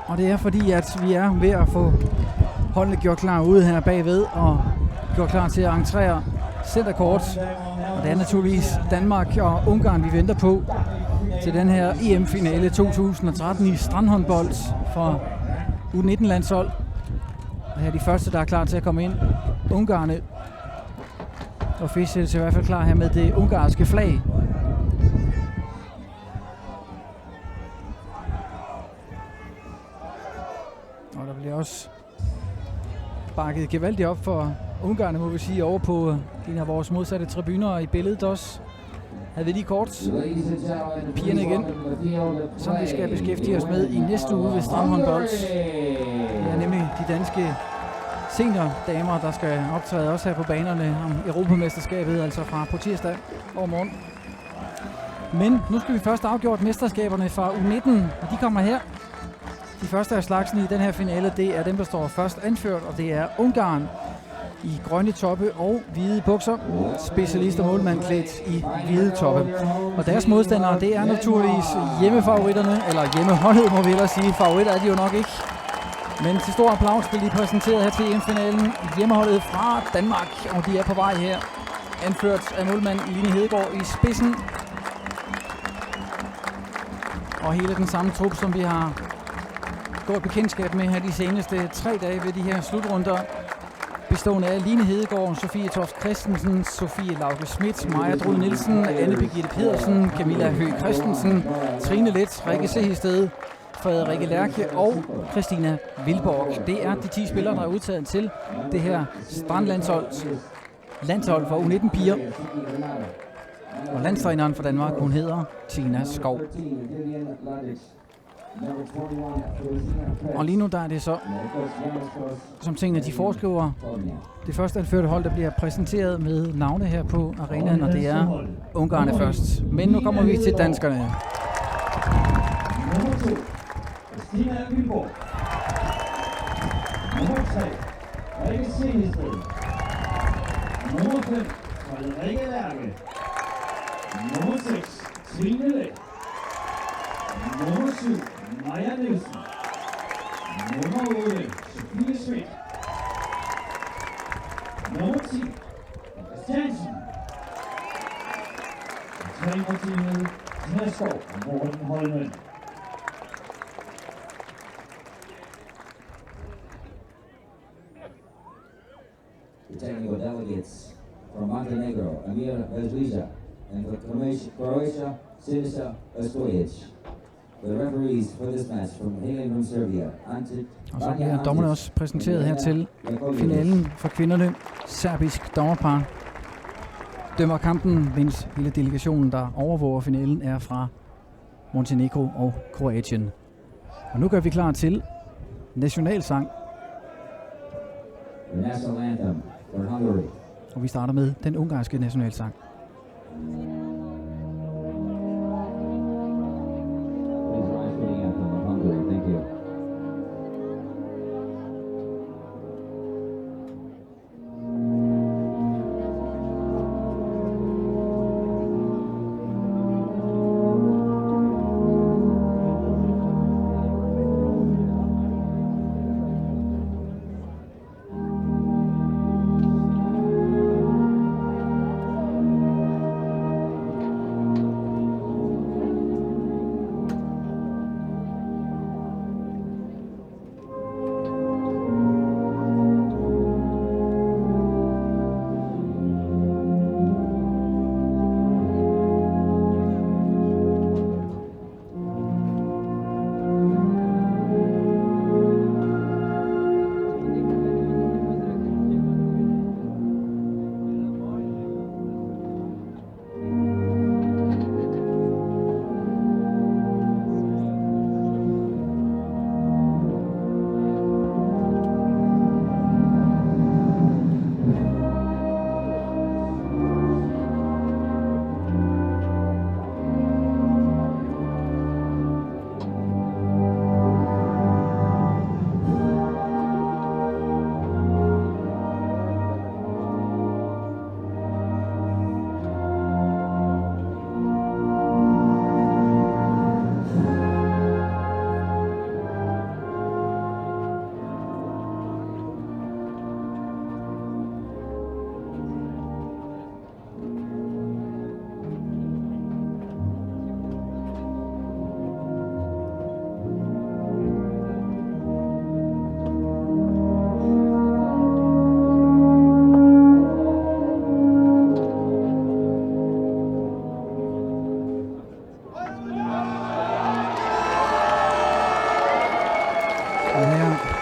Og det er fordi, at vi er ved at få holdene gjort klar ude her bagved og gjort klar til at entrere centerkort. Og det er naturligvis Danmark og Ungarn, vi venter på til den her EM-finale 2013 i strandhåndbold for U19-landshold. Og her er de første, der er klar til at komme ind. Ungarne. Og Fischer er i hvert fald klar her med det ungarske flag. Og der bliver også bakket gevaldigt op for Ungarne, må vi sige, over på en af vores modsatte tribuner i billedet også. Havde vi lige kort pigerne igen, som vi skal beskæftige os med i næste uge ved strandhåndbold. Det er nemlig de danske seniordamer, der skal optræde også her på banerne om Europamesterskabet, altså fra på tirsdag overmorgen. Men nu skal vi først afgjort mesterskaberne fra U19, og de kommer her. De første af slagsen i den her finale, det er dem, der står først anført, og det er Ungarn i grønne toppe og hvide bukser. Specialist og målmand klædt i hvide toppe. Og deres modstandere, det er naturligvis hjemmefavoritterne, eller hjemmeholdet, må vi ellers sige. Favoritter er de jo nok ikke. Men til stor applaus bliver de præsenteret her til EM-finalen. Hjemmeholdet fra Danmark, og de er på vej her. Anført af målmand Line Hedegaard i spidsen. Og hele den samme trup, som vi har gjort bekendtskab med her de seneste 3 dage ved de her slutrunder. Bestående af Line Hedegaard, Sofie Toft Christensen, Sofie Lauke Schmidt, Maja Drud Nielsen, Anne Birgitte Pedersen, Camilla Høgh Christensen, Trine Let, Rikke Sehested, Frederikke Lærke og Christina Vilborg. Det er de 10 spillere, der er udtaget til det her landshold for U19-piger. Og landstræneren for Danmark, hun hedder Tina Skov. Og lige nu der er det så, som tingene de foreskriver, det første anførte hold, der bliver præsenteret med navne her på arenaen, og det er Ungarne først. Men nu kommer vi til danskerne. Nummer 2, Christina Vilborg. Nummer 3, Rikke Sehested. Nummer 5, Frederikke Lærke. Nummer 6, Trine Let. Nummer 7, Maja Nielsen. Nummer 8, Sofie Schmidt. Nummer 10, Christiansen. Trænerteamet, Tina Skov og Morten Holmen. The technical delegates from Montenegro, Amir Bezlija, and from Croatia, Siniša Ostojić. The referees for this match from hailing from Serbia, og så bliver dommerne også præsenteret her til finalen for kvinderne. Serbisk dommerpar dømmer kampen, mens hele delegationen, der overvåger finalen, er fra Montenegro og Kroatien. Og nu gør vi klar til nationalsang. The national anthem for Hungary. Og vi starter med den ungarske nationalsang.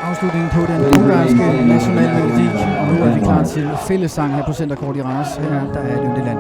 afslutningen på den ungarske nationalmelodi, og nu er vi klar til fællessang her på Centercourt i Randers. Her der er Lyndeland.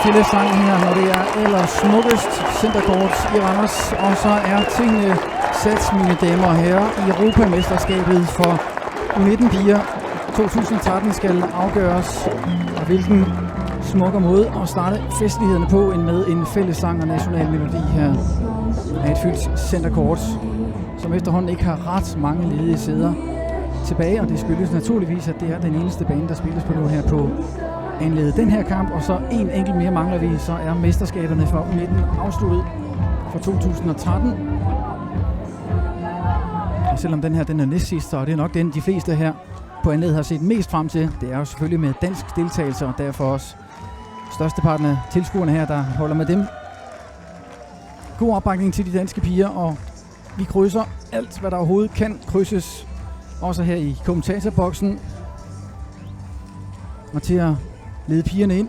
Fællessangen her, når det er allersmukkest Centercourt i Randers, og så er tingene sat, mine damer og herrer. Europamesterskabet for U19-piger 2013 skal afgøres, og hvilken smukker måde at starte festlighederne på end med en fællessang og nationalmelodi her af et fyldt Centercourt, som efterhånden ikke har ret mange ledige sæder tilbage, og det skyldes naturligvis, at det er den eneste bane, der spilles på nu her på anledet den her kamp, og så en enkelt mere mangler vi, så er mesterskaberne for U19 afsluttet for 2013. Og selvom den her den er næstsidste, og det er nok den, de fleste her på anledet har set mest frem til, det er jo selvfølgelig med dansk deltagelse, og derfor også størsteparten af tilskuerne her, der holder med dem. God opbakning til de danske piger, og vi krydser alt, hvad der overhovedet kan krydses, også her i kommentatorboksen, og til at lede pigerne ind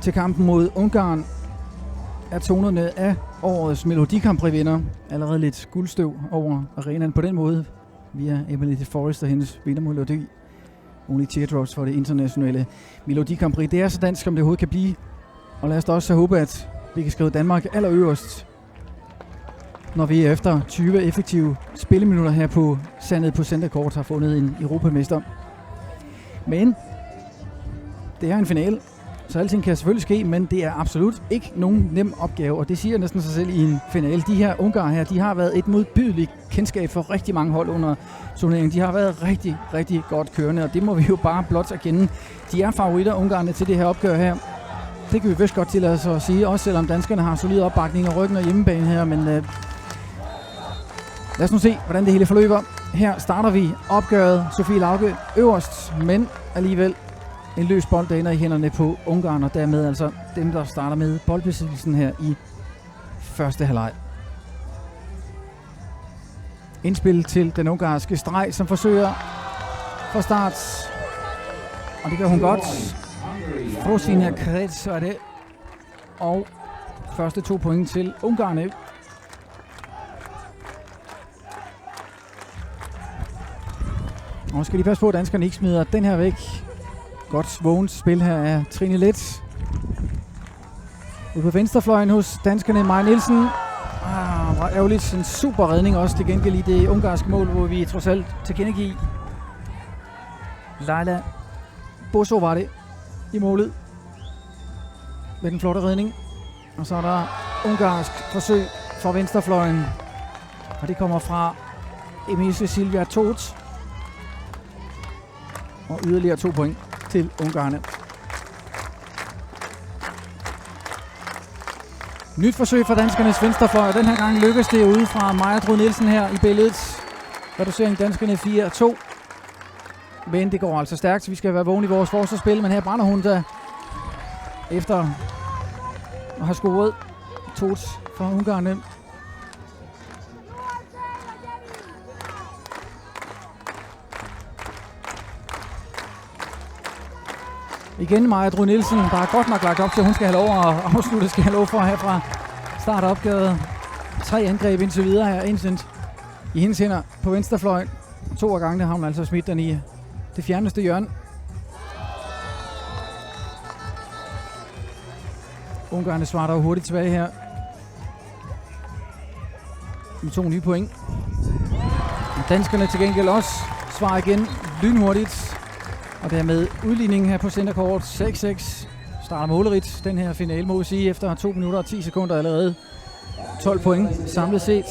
til kampen mod Ungarn er tonerne af årets Melodi Grand Prix vinder allerede lidt guldstøv over arenaen på den måde via Emily de Forest og hendes vindermelodi Only Teardrops for det internationale Melodi Grand Prix. Det er så dansk, som det overhovedet kan blive, og lad os da også håbe, at vi kan skrive Danmark allerøverst, når vi efter 20 effektive spilleminutter her på sandet på Centercourt har fundet en europamester. Men det er en finale, så alting kan selvfølgelig ske, men det er absolut ikke nogen nem opgave, og det siger næsten sig selv i en finale. De her ungarer her, de har været et modbydeligt kendskab for rigtig mange hold under turneringen. De har været rigtig, rigtig godt kørende, og det må vi jo bare blot erkende. De er favoritter, ungarerne, til det her opgør her. Det kan vi vist godt tillade os at sige, også selvom danskerne har solid opbakning og ryggen og hjemmebane her, men lad os nu se, hvordan det hele forløber. Her starter vi opgøret. Sofie Lauke øverst, men alligevel en løs bold, der ender i hænderne på Ungarn, og dermed altså dem, der starter med boldbesiddelsen her i første halvleg. Indspil til den ungarske streg, som forsøger fra start, og det gør hun godt. Frosina Krets er det, og første 2 point til Ungarn. Og skal de passe på, at danskerne ikke smider den her væk. Godt vågent spil her af Trine Let. Ude på venstrefløjen hos danskerne, Maja Nielsen. Var ærgerligt. En super redning også til gengæld i det ungarske mål, hvor vi trods alt tilkendegiver Leila Bosso var det i målet med den flotte redning. Og så er der ungarsk forsøg fra venstrefløjen, og det kommer fra Emilie Silvia Toth. Og yderligere 2 point til ungarerne. Nyt forsøg fra danskernes venstrefløj, og den her gang lykkes det ude fra Maja Drud Nielsen her i billedet. Reducering danskerne 4-2. Men det går altså stærkt, så vi skal være vågne i vores forsvarsspil, men her brænder hun da efter at have scoret Toth fra ungarerne. Igen Maja Drud Nielsen, der er godt nok lagt op til, at hun skal have lov at afslutte, skal have lov for herfra start opgavet. 3 angreb indtil videre her indsendt i hendes hænder på venstrefløjen. 2 af gangene har hun altså smidt den i det fjerneste hjørne. Ungarerne svarer dog hurtigt tilbage her. Med 2 nye point. Og danskerne til gengæld også svarer igen lynhurtigt. Og dermed udligningen her på centercourt 6-6. Starter målerigt den her finale, må vi sige, efter 2 minutter og 10 sekunder allerede. 12 point samlet set.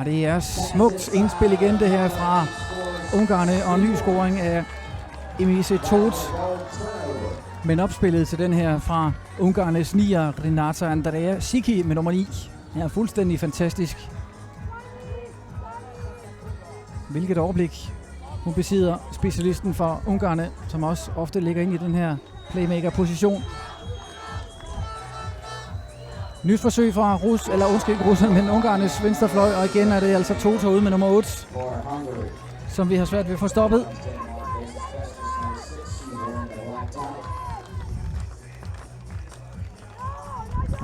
Det er smukt indspil igen det her fra Ungarerne, og en ny scoring af Emise Todt. Men opspillet til den her fra Ungarnes nier, Renata Andrea Siki med nummer 9. er fuldstændig fantastisk. Hvilket overblik hun besidder, specialisten for Ungarerne, som også ofte ligger ind i den her playmaker-position. Nyt forsøg fra Rusland, men Ungarnes venstrefløj, og igen er det altså Todt ude med nummer 8, som vi har svært ved at få stoppet.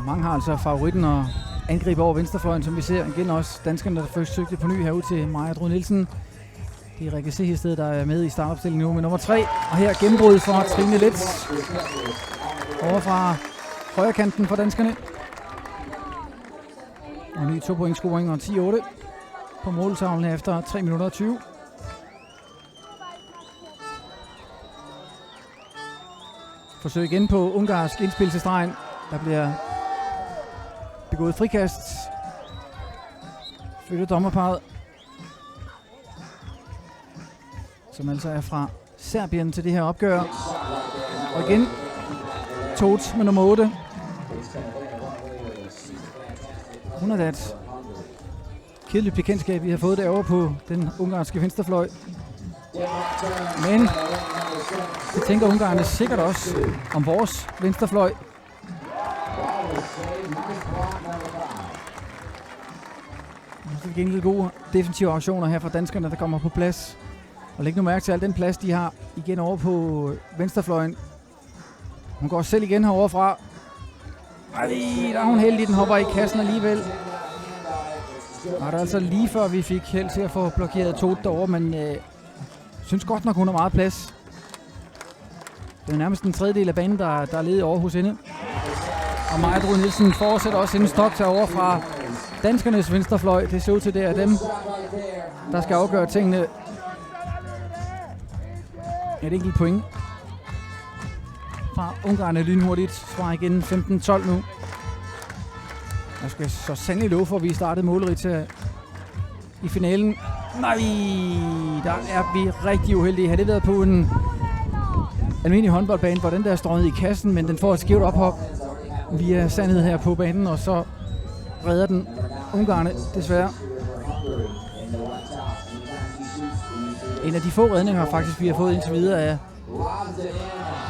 Mange har altså favoritten og angriber over venstrefløjen, som vi ser igen også danskerne, der først søgte på ny herud til Maja Dru Nielsen. Det er Rikke Sehested, der er med i startopstillingen nu med nummer 3. Og her gennembrud for Trine Letz. Over fra højre kanten for danskerne. Og ny 2-point scoring og 10-8 på måltavlen efter 3 minutter og 20. Forsøg igen på ungarsk indspil til stregen. Der bliver begået frikast. Flytter dommerparret, som altså er fra Serbien til det her opgør. Og igen Todt med nummer 8. Hun er et kedeligt bekendtskab, vi har fået derovre på den ungarske venstrefløj. Men det tænker ungarerne sikkert også om vores venstrefløj. Det er gengæld gode defensive aktioner her fra danskerne, der kommer på plads. Og læg nu mærke til al den plads, de har igen over på venstrefløjen. Hun går selv igen herovre fra. Ej, der er hun heldig, den hopper i kassen alligevel. Og det er altså lige før vi fik held til at få blokeret Todt derovre, men synes godt nok, hun har meget plads. Det er nærmest en tredjedel af banen, der er ledet over hos hende. Og Maja Dru Nielsen fortsætter også en stok til over fra danskernes venstrefløj. Det ser ud til, det er dem, der skal afgøre tingene. Et enkelt point fra Ungarerne lynhurtigt. Svarer igen 15-12 nu. Jeg skal så sandelig love for, at vi startede målerigt i finalen. Nej, der er vi rigtig uheldige. Har det været på en almindelig håndboldbane, hvor den der strøget i kassen, men den får et skævt ophop via Sandhed her på banen, og så redder den Ungarerne desværre. En af de få redninger faktisk, vi har fået indtil videre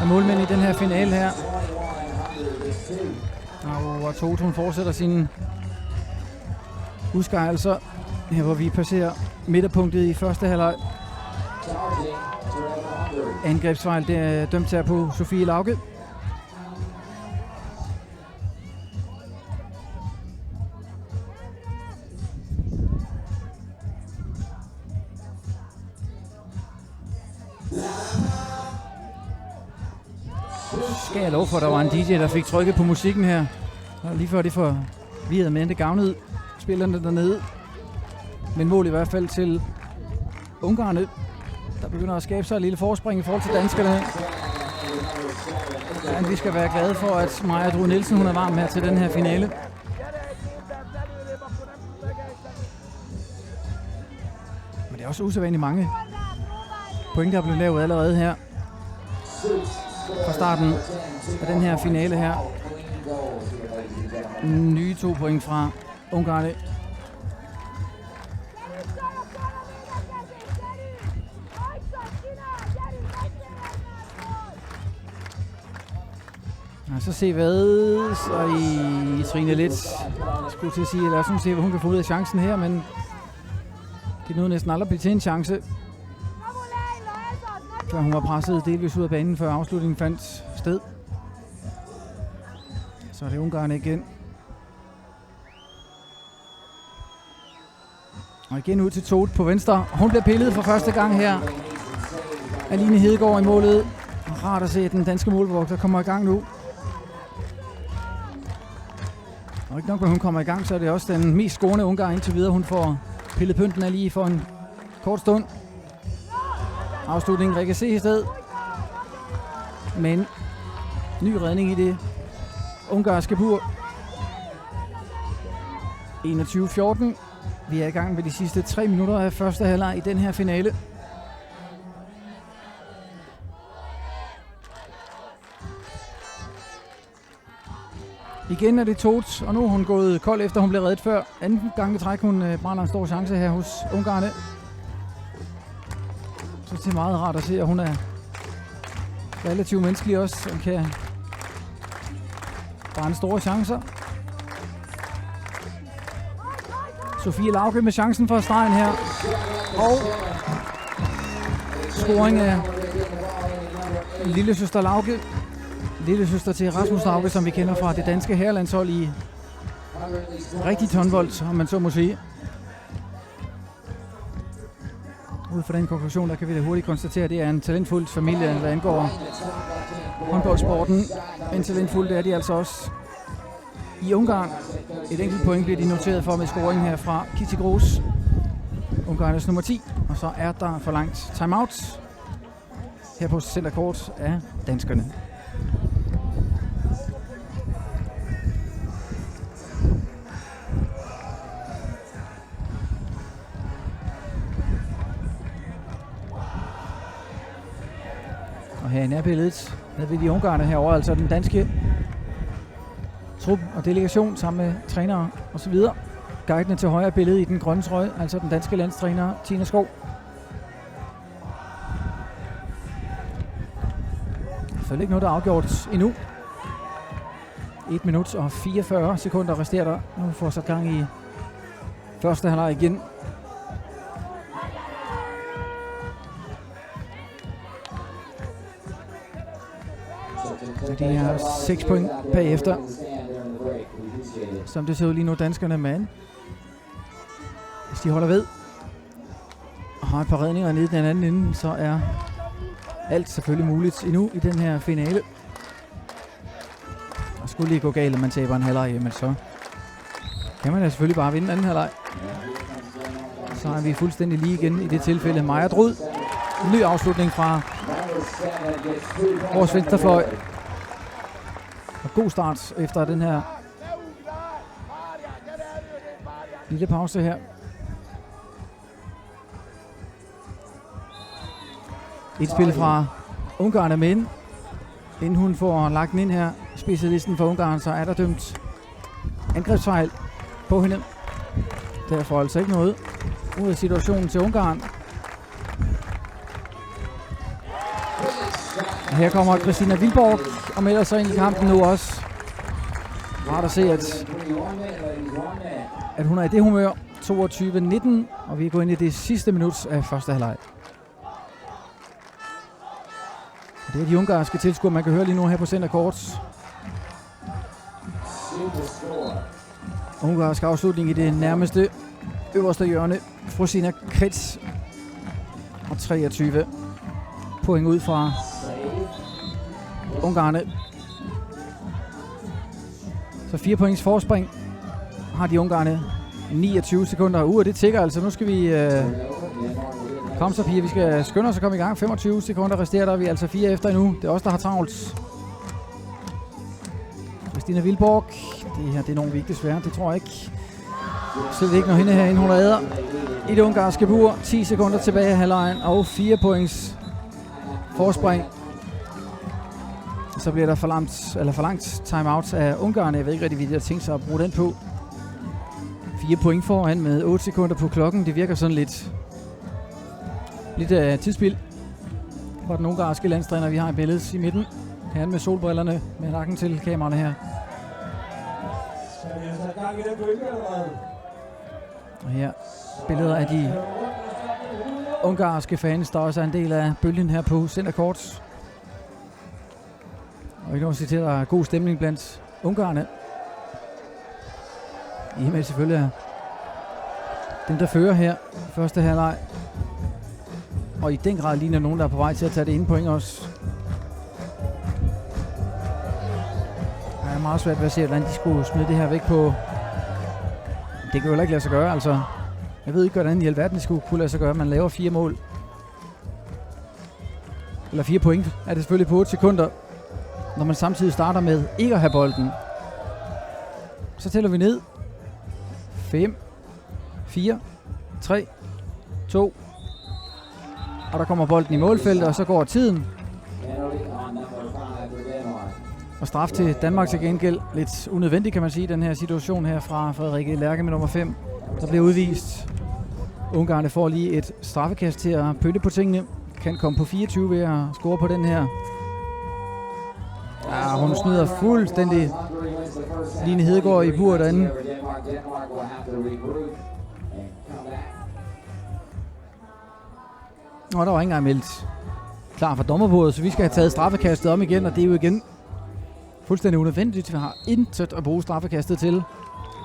af målmænd i den her finale her. Og Todt, hun fortsætter sine udskejelser her, hvor vi passerer midterpunktet i første halvleg. Angrebsfejl, det er dømt til på Sofie Lauke. Skal jeg love for, at der var en DJ, der fik trykket på musikken her. Og lige før det forvirrede med, det gavnede spillerne dernede. Men mål i hvert fald til Ungarerne, der begynder at skabe sig et lille forspring i forhold til danskerne. Men vi skal være glade for, at Maja Dru Nielsen, hun er varm her til den her finale. Men det er også usædvanligt mange point, der er blevet lavet allerede her fra starten af den her finale her. Nye 2 point fra Ungarerne. Og så se hvad så i Trine Letz. Jeg skulle til at sige, lad os se, hvad hun kan få ud af chancen her, men det nåede næsten aldrig blive til en chance. Før hun var presset delvis ud af banen, før afslutningen fandt sted. Så er det Ungarerne igen. Og igen ud til Todt på venstre. Hun bliver pillet for første gang her Aline Hedegaard i målet. Rart at se, at den danske målvogter kommer i gang nu. Og ikke nok, når hun kommer i gang, så er det også den mest scorende ungar indtil videre. Hun får pillet pynten af lige for en kort stund. Afslutningen Rikke C. i sted. Men ny redning i det ungarske bur. 21-14. Vi er i gang med de sidste 3 minutter af første halvleg i den her finale. Igen er det Tot, og nu er hun gået kold efter hun blev reddet før. Anden gang i træk, hun brænder en stor chance her hos ungarerne. Så det er meget rart at se, at hun er relativt menneskelig også, og kan brænde store chancer. Sofie Lauke med chancen for stregen her. Og scoring af lillesøster Lauke. Lillesøster til Rasmus Lauke, som vi kender fra det danske herrelandshold i rigtig håndbold, om man så må sige. Ud fra den konklusion, der kan vi da hurtigt konstatere, at det er en talentfuld familie, der angår håndboldsporten. En talentfuld, det er de altså også i Ungarn. Et enkelt point bliver de noteret for med scoringen her fra Kitty Gros. Ungarnes nummer 10. Og så er der forlangt timeout her på centerkort af danskerne. Og her i nærbilledet havde vi de ungarne herovre, altså den danske trup og delegation sammen med trænere osv. Guidene til højre billede i den grønne trøje, altså den danske landstræner Tina Skov. Selvfølgelig ikke noget, der er afgjort endnu. 1 minut og 44 sekunder resterer der. Nu får så gang i første halvleg igen. De har 6 point bagefter, som det ser ud lige nu danskerne, men hvis de holder ved og har et par redninger nede i den anden ende, så er alt selvfølgelig muligt endnu i den her finale. Og skulle lige gå galt, at man taber en halvleg, men så kan man da selvfølgelig bare vinde anden halvleg. Så er vi fuldstændig lige igen i det tilfælde. Maja Drud. En ny afslutning fra vores venstrefløj. Og god start efter den her lille pause her. Et spil fra Ungarn med ind. Inden hun får lagt den ind her, specialisten for Ungarn, så er der dømt angrebsfejl på hende. Derfor altså ikke noget ud af situationen til Ungarn. Og her kommer Christina Vilborg og melder sig ind i kampen nu også. Rart at se, at hun er i det humør. 22-19, og vi er gået ind i det sidste minut af første halvleg. Det er de ungarske tilskuere, man kan høre lige nu her på centerkort. Ungarsk afslutning i det nærmeste øverste hjørne. Frosina Krets. Og 23 point ud fra Ungarne. Så 4 points forspring har de Ungarne. 29 sekunder ud, og det tikker altså. Nu skal vi komme så, piger. Vi skal skynde os at komme i gang. 25 sekunder resterer der. Vi er altså 4 efter endnu. Det er os, der har travlt. Christina Vilborg. Det her, det er nogen vigtigt svært. Det tror jeg ikke. Slet ikke når hende herinde, hun redder i det ungarske bur. 10 sekunder tilbage af halvlejen og 4 points forspring. Så bliver der forlangt timeout af Ungarn. Jeg ved ikke rigtig, hvad de har tænkt sig at bruge den på. 4 point foran med 8 sekunder på klokken. Det virker sådan lidt tidsspil for den ungarske landstræner, vi har i billedet i midten. Han med solbrillerne med nakken til kameraerne her. Og her billeder af de ungarske fans, der også er en del af bølgen her på centerkort. Og ikke noget at sige til, at der er god stemning blandt ungarerne. I med selvfølgelig er dem, der fører her første halvleg. Og i den grad ligner nogen, der er på vej til at tage det ene point også. Det er meget svært ved at se, hvordan de skulle smide det her væk på. Det kan jo heller ikke lade sig gøre, altså. Jeg ved ikke, hvordan i alverden det skulle kunne lade sig gøre. Man laver 4 mål. Eller 4 point er det selvfølgelig på 8 sekunder. Når man samtidig starter med ikke at have bolden. Så tæller vi ned. 5, 4, 3, 2. Og der kommer bolden i målfeltet, og så går tiden. Og straf til Danmark til gengæld. Lidt unødvendigt, kan man sige, den her situation her fra Frederikke Lærke med nummer 5. Der bliver udvist. Ungarerne får lige et straffekast til at pynte på tingene. Kan komme på 24 ved at score på den her. Ja, hun snyder fuldstændig. Line Hedegaard i bur derinde. Og der var ikke engang meldt klar for dommerbordet, så vi skal have taget straffekastet om igen, og det er jo igen fuldstændig unødvendigt. Vi har intet at bruge straffekastet til.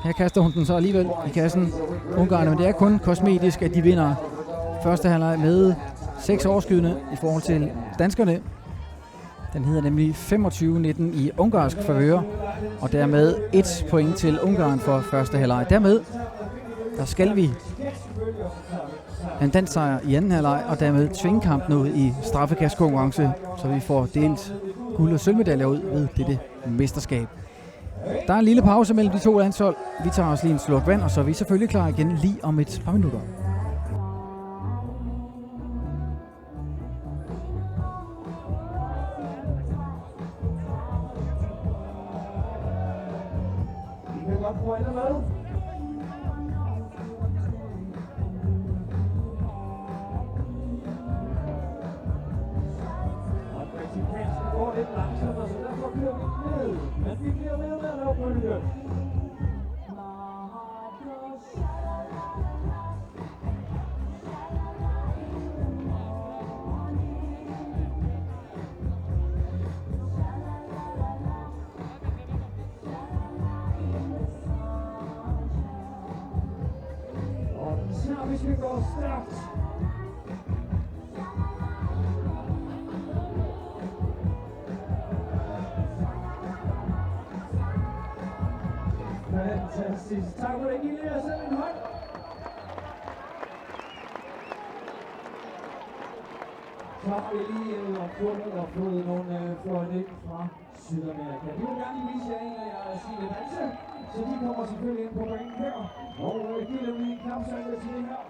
Her kaster hun den så alligevel i kassen. Ungarerne, men det er kun kosmetisk, at de vinder første halvleg med 6 overskydende i forhold til danskerne. Den hedder nemlig 25-19 i ungarsk favør, og dermed 1 point til Ungarn for første halvleg. Dermed der skal vi en dansk sejr i anden halvleg, og dermed tvinge kampen ud i straffekastkonkurrence, så vi får delt guld- og sølvmedaljer ud ved dette mesterskab. Der er en lille pause mellem de to landshold. Vi tager os lige en slurk vand, og så er vi selvfølgelig klar igen lige om et par minutter. Fantastisk. Tak for det, Gilde. Jeg sætter en hånd. Så har vi lige fundet og fået nogle fløjte fra Sydamerika. Vi vil gerne vise jer en af jeres sine danse, så de kommer selvfølgelig ind på banen her. Og giv dem lige en knapsalve til det her.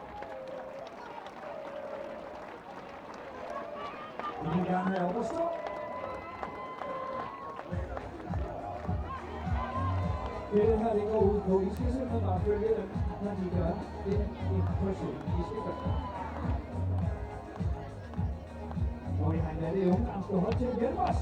Vi vil gerne have op at stå. Det her, det går ud på. I skal simpelthen bare følge dem, når de gør det impression, I skal gøre. Og han er det ungarske hold til at hjælpe os.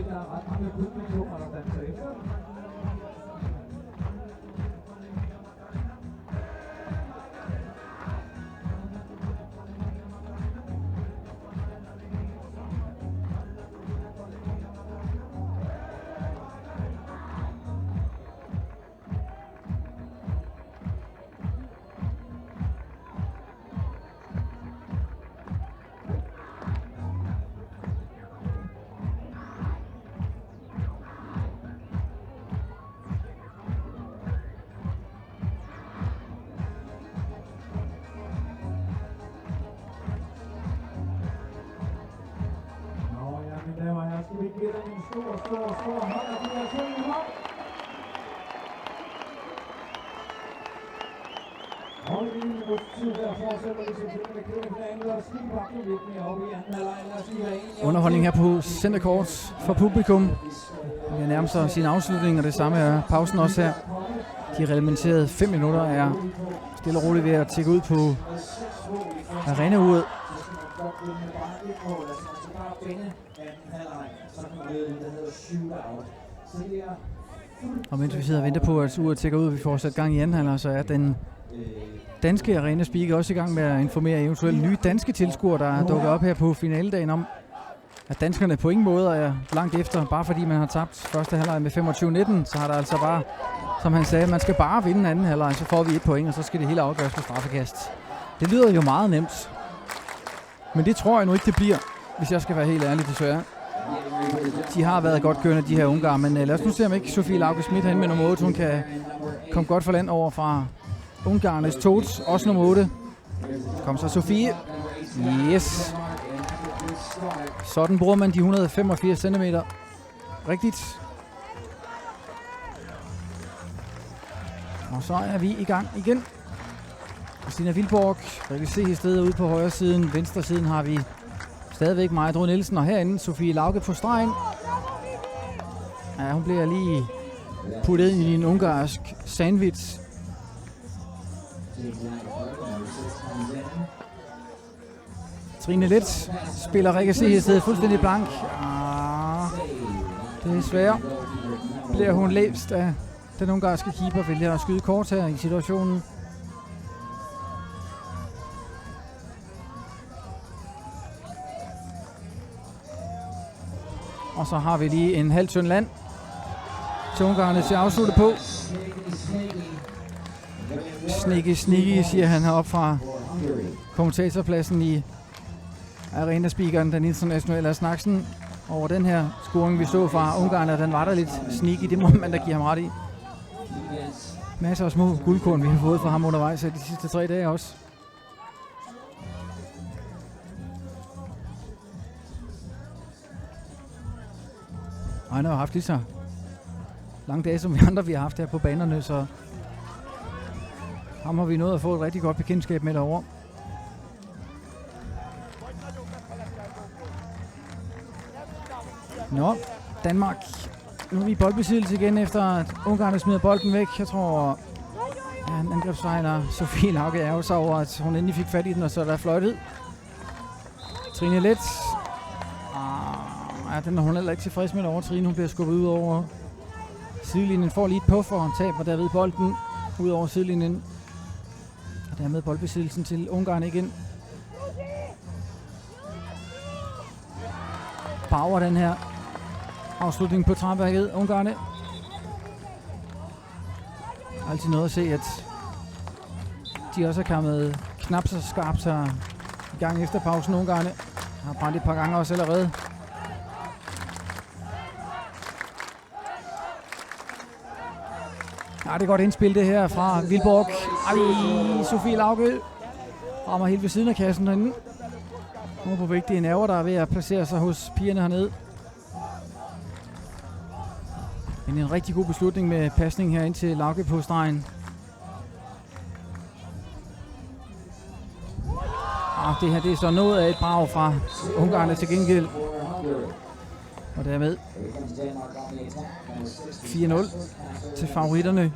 Der er ret mange publikummer, der danser efter. skal vi give dem en stor hånd, og de er sådan en hånd. Og i en minuts tid der fortsætter vi selvfølgelig med kvindefinalen, og skibakket lidt mere op i anden halvleg. Lad os lige være enige. Underholdning her på Center Court for publikum. Vi nærmer sig sin afslutning, og det samme er pausen også her. De reglementerede 5 minutter er stille og roligt ved at tække ud på arenauret. Og mens vi sidder og venter på, at uret tækker ud, og vi får sat gang i anden halvleg, så er den danske arena speaker også i gang med at informere eventuelle nye danske tilskuere, der er dukket op her på finaledagen om, at danskerne på ingen måde er langt efter. Bare fordi man har tabt første halvleg med 25-19, så har der altså bare, som han sagde, man skal bare vinde anden halvleg, så får vi 1 point, og så skal det hele afgøres på straffekast. Det lyder jo meget nemt, men det tror jeg nu ikke, det bliver, hvis jeg skal være helt ærlig, desværre. De har været godt kørende, de her ungarer, men lad os nu se, om ikke Sofie Lauke-Schmidt hen med nummer 8, hun kan komme godt for land over fra ungarernes Tots, også nummer 8. Kom så Sofie. Yes. Sådan bruger man de 185 cm. Rigtigt. Og så er vi i gang igen. Christina Vilborg, der kan se i stedet ude på højre siden. Venstre siden har vi stadigvæk Maja Dro Nielsen, og herinde Sofie Lauke på stregen. Ja, hun bliver lige puttet ind i en ungarsk sandwich. Trine Let spiller Rikke Se i stedet fuldstændig blank. Desværre bliver hun læst af den ungarske keeper, vælger at skyde kort her i situationen. Og så har vi lige en halv tynd land til ungarerne til at afslutte på. Sneaky, siger han heroppe fra kommentatorpladsen i arena-speakeren, den internationale af Snaksen. Over den her scoring, vi så fra ungarerne, den var der lidt sneaky, det må man da give ham ret i. Masser af små guldkorn, vi har fået fra ham undervejs de sidste 3 dage også. Og han har jo haft lige så lange dage, som vi andre vi har haft her på banerne, så ham har vi nået at få et rigtig godt bekendtskab med derovre. Nå, Danmark. Nu er vi i boldbesiddelse igen, efter at ungarerne smider bolden væk. Jeg tror, en angrebsregner Sofie Lauke er jo så over, at hun endelig fik fat i den, og så er der fløjtet. Trine Let. Ja, den er hun heller ikke tilfreds med over. Trine, hun bliver skubbet ud over sidelinjen. Får lige et puff, og taber derved bolden ud over sidelinjen. Og dermed boldbesiddelsen til Ungarn igen. Bauer den her afslutning på træværket. Ungarne. Altid noget at se, at de også er kommet knap så skarpt her i gang efter pausen. Ungarne har brændt et par gange også allerede. Ja, det er godt indspil det her fra Vilborg. Ej, Sofie Lauke rammer helt ved siden af kassen derinde. Nu på vigtige nerver, der er ved at placere sig hos pigerne hernede. Men en rigtig god beslutning med pasning her ind til Lauke på stregen. Det her det er så noget af et brag fra ungarerne til gengæld. Og dermed 4-0 til favoritterne.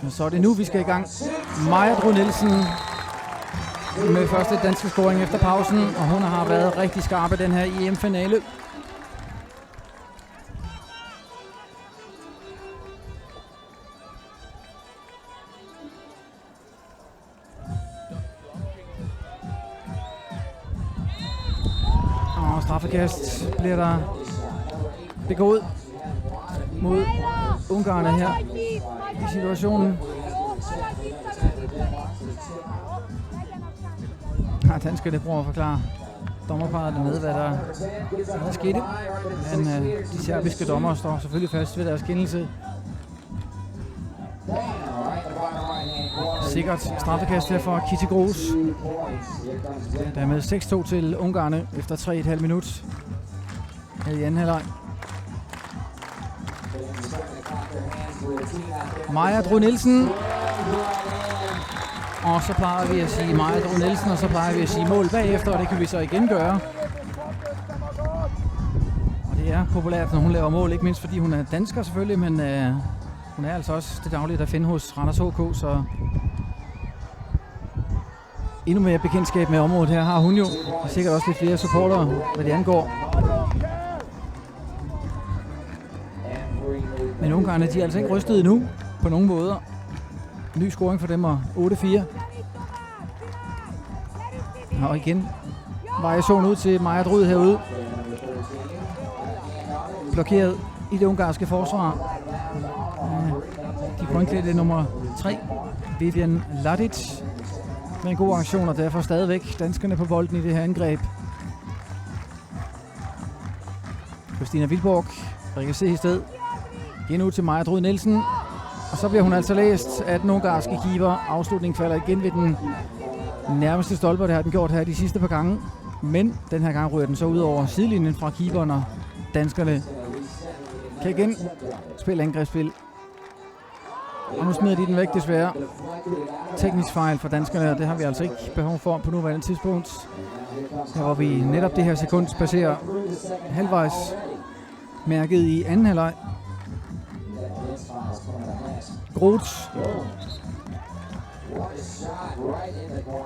Og så er det nu, vi skal i gang. Maja Dro Nielsen med første danske scoring efter pausen, og hun har været rigtig skarp i den her EM-finale. Og straffekast bliver der begået mod ungarerne her i situationen. Danskerne prøver at forklare dommerparet dernede, hvad der skete. Men de serbiske dommere står selvfølgelig fast ved deres kendelse. sikkert straffekast her for Kitty Gros. Dermed 6-2 til ungarerne efter 3,5 minut her i anden halvleg. Maja Dru Nielsen. Og så plejer vi at sige Maja Dru Nielsen, og så plejer vi at sige mål bagefter, og det kan vi så igen gøre. Og det er populært, når hun laver mål, ikke mindst fordi hun er dansker selvfølgelig, men hun er altså også det daglige at finde hos Randers HK, så endnu mere bekendtskab med området her har hun jo. Og sikkert også lidt flere supportere, hvad det angår. Men ungarerne, de er altså ikke rystet endnu på nogen måder. Ny scoring for dem og 8-4. Og igen variation ud til Maja Drud herude. Blokeret i det ungarske forsvar. De grønklædte nummer 3, Vivian Ladic, med en god aktion, og derfor stadigvæk danskerne på bolden i det her angreb. Christina Vilborg, Rikke Se i sted. Igen ud til Maja Drud Nielsen. Og så bliver hun altså læst af den ungarske keeper. Afslutningen falder igen ved den nærmeste stolper. Det har den gjort her de sidste par gange. Men den her gang ryger den så ud over sidelinjen fra keeperen, og danskerne kan igen spille angrebsspil. Og nu smider de den væk desværre. Teknisk fejl for danskerne, og det har vi altså ikke behov for på nuværende tidspunkt. Her hvor vi netop det her sekund passerer halvvejs mærket i anden halvleg. Groth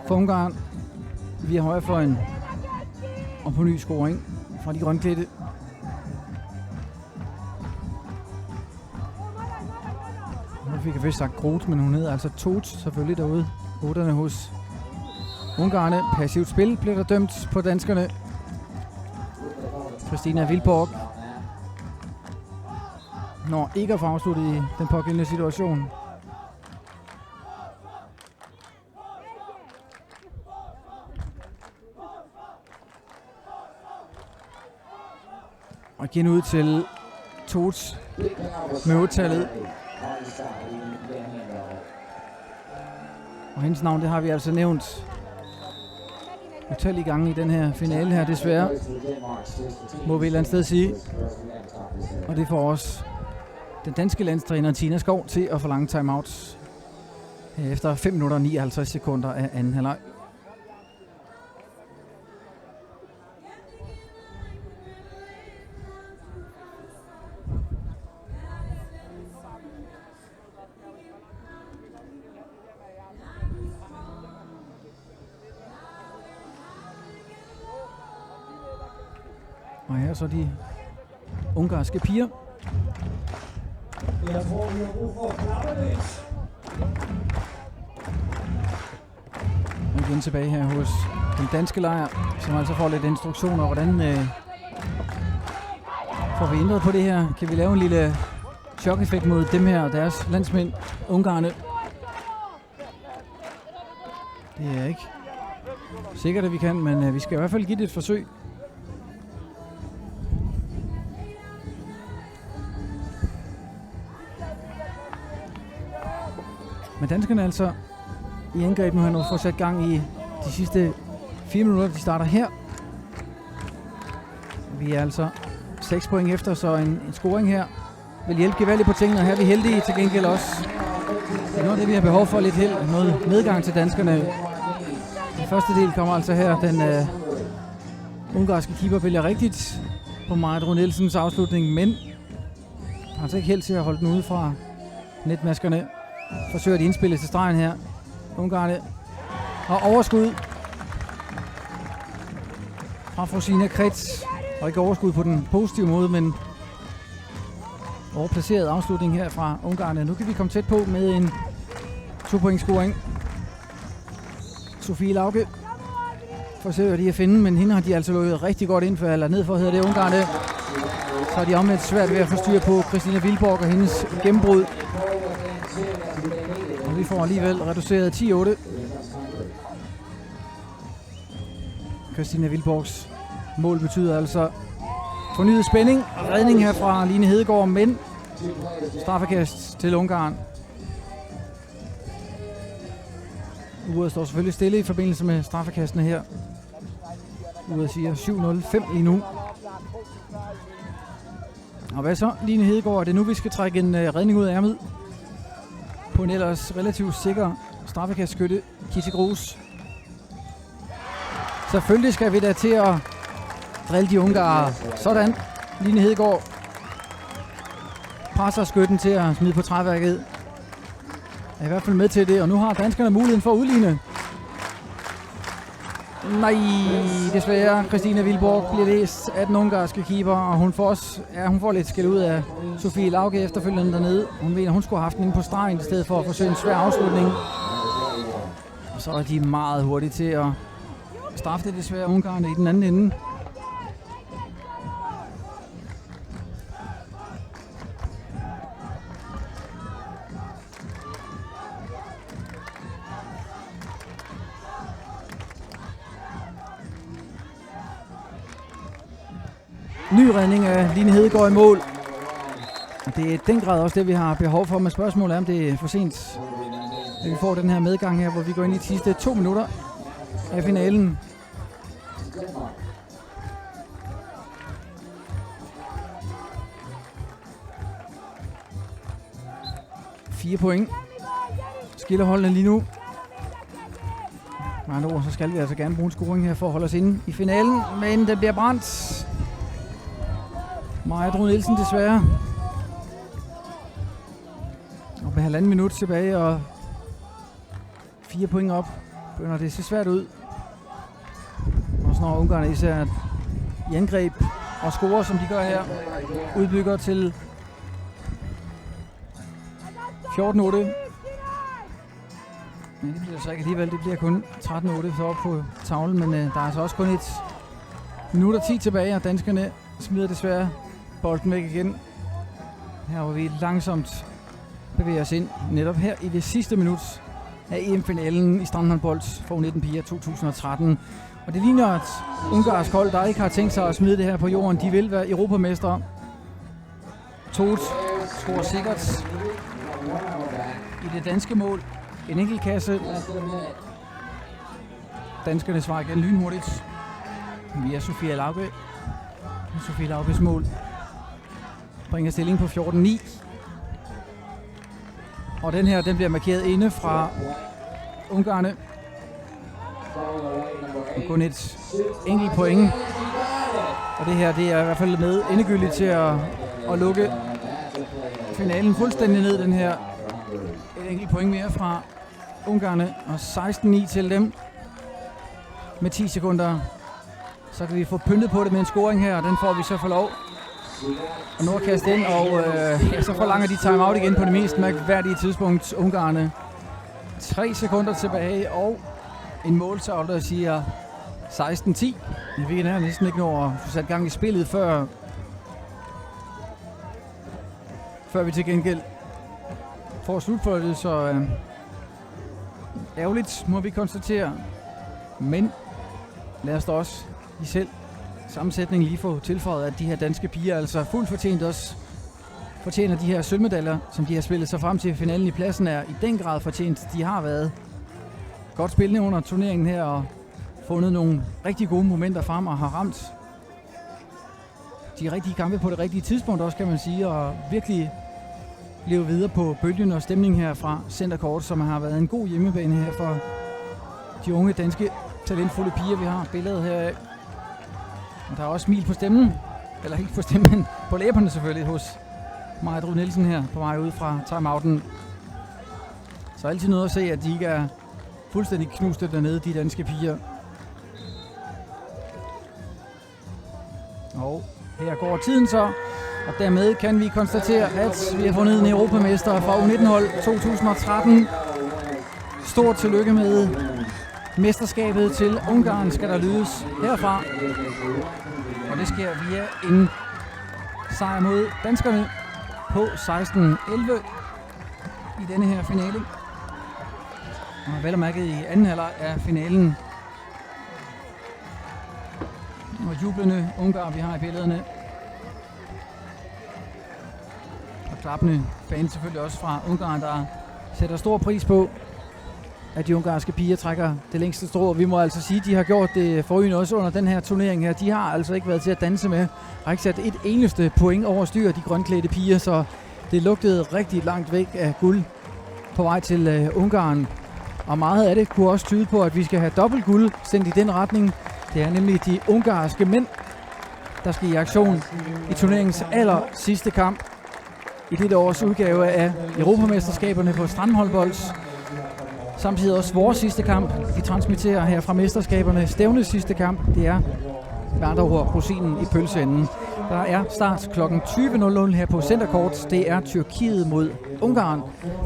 for Ungarn via højrefløjen og på ny scoring fra de grønklædte. Nu fik jeg først sagt Groth, men hun hedder altså Tot selvfølgelig derude. 8'erne hos ungarerne. Passivt spil blev der dømt på danskerne. Christina Vilborg når ikke at få afsluttet i den pågældende situation. Og igen ud til Tots med 8-tallet. Og hendes navn, det har vi altså nævnt utallige gange i den her finale her, desværre. Må vi et eller andet sted sige. Og det får også den danske landstræner Tina Skov til at forlange timeout efter 5 minutter og 59 sekunder af anden halvleg. Og her så de ungarske piger. Jeg tror, vi har brug for at klappe lidt. Og igen tilbage her hos den danske lejr, som altså får lidt instruktioner. Hvordan får vi ændret på det her? Kan vi lave en lille chok-effekt mod dem her og deres landsmænd, ungarerne? Det er ikke sikkert, at vi kan, men vi skal i hvert fald give det et forsøg. Men danskerne altså i angreb nu har nu fået sat gang i de sidste 4 minutter. De starter her. Vi er altså 6 point efter, så en scoring her vil hjælpe gevaldigt på tingene. Og her er vi heldige til gengæld også. Det er noget af det, vi har behov for, lidt held. Noget medgang til danskerne. Den første del kommer altså her. Den ungarske keeper vælger rigtigt på Maja Dru Nielsens afslutning, men har altså ikke held til at holde den ude fra netmaskerne. Forsøger de indspillet til stregen her. Ungarerne har overskud fra Frosina Krets. Og ikke overskud på den positive måde, men overplaceret afslutning her fra ungarerne. Nu kan vi komme tæt på med en 2-point scoring. Sofie Lauke forsøger de at finde, men hende har de altså lukket rigtig godt ind for, eller ned for hedder det ungarerne. Så er de omvendt svært ved at få styr på Christina Vilborg og hendes gennembrud. Og vi får alligevel reduceret 10-8. Christina Vilborgs mål betyder altså fornyet spænding. Redning her fra Line Hedegaard, men straffekast til Ungarn. Uret står selvfølgelig stille i forbindelse med straffekastene her. Uret siger 7-0-5 lige nu. Og hvad så, Line Hedegaard? Er det nu, vi skal trække en redning ud af ærmet på en ellers relativt sikker straffekastskytte, Kitty Grus? Selvfølgelig skal vi da til at drille de ungarer. Sådan, Line Hedegaard presser skytten til at smide på træværket. Er i hvert fald med til det, og nu har danskerne muligheden for at udligne. Nej, desværre. Christina Vilborg bliver læst af den ungarske keeper, og hun får lidt skæld ud af Sofie Lauke efterfølgende dernede. Hun mener, hun skulle have haft den inde på stregen i stedet for at forsøge en svær afslutning. Og så er de meget hurtige til at straffe det desværre ungarerne i den anden ende. Ny redning af Line Hedegaard i mål. Og det er i den grad også det, vi har behov for, med spørgsmålet er, om det er for sent, at vi får den her medgang her, hvor vi går ind i de sidste 2 minutter af finalen. Fire point skiller holdene lige nu. Med andre ord, så skal vi altså gerne bruge en scoring her for at holde os inde i finalen, men den bliver brændt. Maja Dro Nielsen desværre. Og med 1,5 minut tilbage og 4 point op, begynder det at se svært ud. Og når ungarerne især i angreb og scorer, som de gør her, udbygger til 14-8. Men det bliver så ikke alligevel, det bliver kun 13-8 så op på tavlen, men der er altså også kun 1 minut og 10 tilbage, og danskerne smider desværre bolden væk igen. Her hvor vi langsomt bevæger os ind netop her i det sidste minut af EM-finalen i strandhåndbold for U19 piger 2013. Og det ligner et ungarsk hold, der ikke har tænkt sig at smide det her på jorden. De vil være europamestre. Tot scorer sikkert i det danske mål. En enkelt kasse. Danskerne svarer igen lynhurtigt via Sofie Lauke. Sofie Laukes mål bringer stilling på 14-9. Og den her, den bliver markeret inde fra ungarerne. Kun et enkelt point. Og det her, det er i hvert fald med endegyldigt til at lukke finalen fuldstændig ned. Den her, et enkelt point mere fra ungarerne, og 16-9 til dem med 10 sekunder. Så kan vi få pyntet på det med en scoring her, og den får vi så for lov. Og nu er kastet ind, og så forlanger de timeout igen på det mest mærkværdige tidspunkt, ungarerne. 3 sekunder tilbage, og en måltavle, der siger 16-10. Vi kan her næsten ikke nå at få sat gang i spillet, før vi til gengæld får slutfoldet, så ærgerligt må vi konstatere. Men lad os da også i selv sammensætning lige få tilføjet, at de her danske piger altså fuldt fortjent også fortjener de her sølvmedaljer, som de har spillet sig frem til finalen i pladsen, er i den grad fortjent. De har været godt spillende under turneringen her og fundet nogle rigtig gode momenter frem og har ramt de rigtige kampe på det rigtige tidspunkt også, kan man sige, og virkelig leve videre på bølgen og stemningen her fra Center Court, som har været en god hjemmebane her for de unge danske talentfulde piger, vi har billedet her af. Og der er også smil på stemmen, eller ikke på stemmen, på læberne selvfølgelig, hos Maja Dro Nielsen her på vej ud fra timeouten. Så altid noget at se, at de ikke er fuldstændig knuste dernede, de danske piger. Og her går tiden så, og dermed kan vi konstatere, at vi har fundet en europamester fra U19-hold 2013. Stort tillykke med mesterskabet til Ungarn, skal der lydes herfra. Og det sker via en sejr mod danskerne på 16-11 i denne her finale. Og vel og mærket i anden halvleg af finalen. Og jublende ungar, vi har i billederne. Og klappende fans selvfølgelig også fra Ungarn, der sætter stor pris på, at de ungarske piger trækker det længste strå. Vi må altså sige, at de har gjort det forrygende også under den her turnering her. De har altså ikke været til at danse med. Har ikke sat et eneste point over styr, de grønklædte piger, så det lugtede rigtig langt væk af guld på vej til Ungarn. Og meget af det kunne også tyde på, at vi skal have dobbelt guld sendt i den retning. Det er nemlig de ungarske mænd, der skal i aktion i turneringens aller sidste kamp i dette års udgave af Europamesterskaberne på strandhåndbold. Samtidig også vores sidste kamp. Vi transmitterer her fra mesterskaberne. Stævnes sidste kamp, det er med andre ord rosinen i pølseenden. Der er start kl. 20.00 her på Centercourt. Det er Tyrkiet mod Ungarn.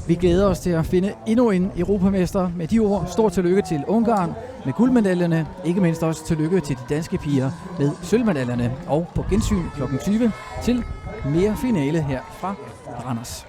Vi glæder os til at finde endnu en europamester. Med de ord, stort tillykke til Ungarn med guldmedaljerne. Ikke mindst også tillykke til de danske piger med sølvmedaljerne. Og på gensyn kl. 20 til mere finale her fra Randers.